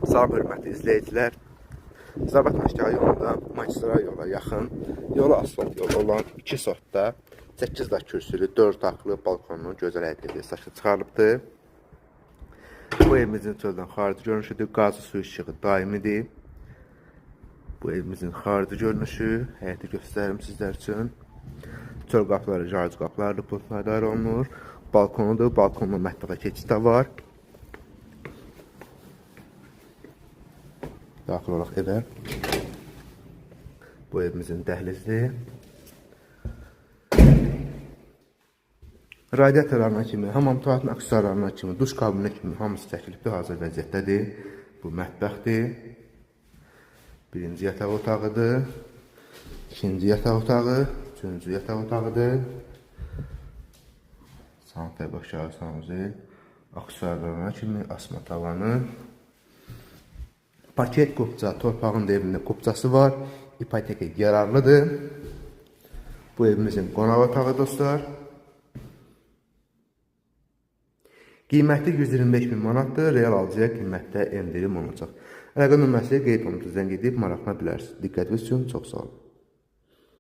Salam hörmətli izləyicilər. Zabrat Məşkəli yolunda Magistral yola yaxın, yola asfalt yolu olan 2 sotda 8 dağ kürsülü, 4 otaqlı balkonlu gözəl həyətli saçı çıxarılıbdır. Bu evimizin çöldən xarici görünüşüdür. Qazı su işığı daimidir. Bu evimizin xarici görünüşü, həyəti göstərim sizlər üçün. Çöl qapıları, jarc qapıları plotlarla olunur. Balkonudur. Balkonla mətbəxə keçid də var. Daxil olaq evə. Bu evimizin dəhlizdir. Radiatorlarına kimi, hamam tualetinin aksesuarlarına kimi, duş kabinə kimi hamısı çəkilibdir, hazır vəziyyətdədir. Bu mətbəxdir. Birinci yataq otağıdır. İkinci yataq otağı, üçüncü yataq otağıdır. Sanitär aşağı sanuzel, aksesuarlarına kimi asma tavanı. Paket qupça, torpağın da evində qupçası var. İpoteka yararlıdır. Bu evimizin qonaq otağı dostlar. Qiyməti 125 bin manatdır. Real alıcıya qiymətdə endirim olacaq. Əlaqə nömrəsi qeyd olundu. Zəng edib maraqlana bilərsiniz. Diqqətiniz üçün çox sağ olun.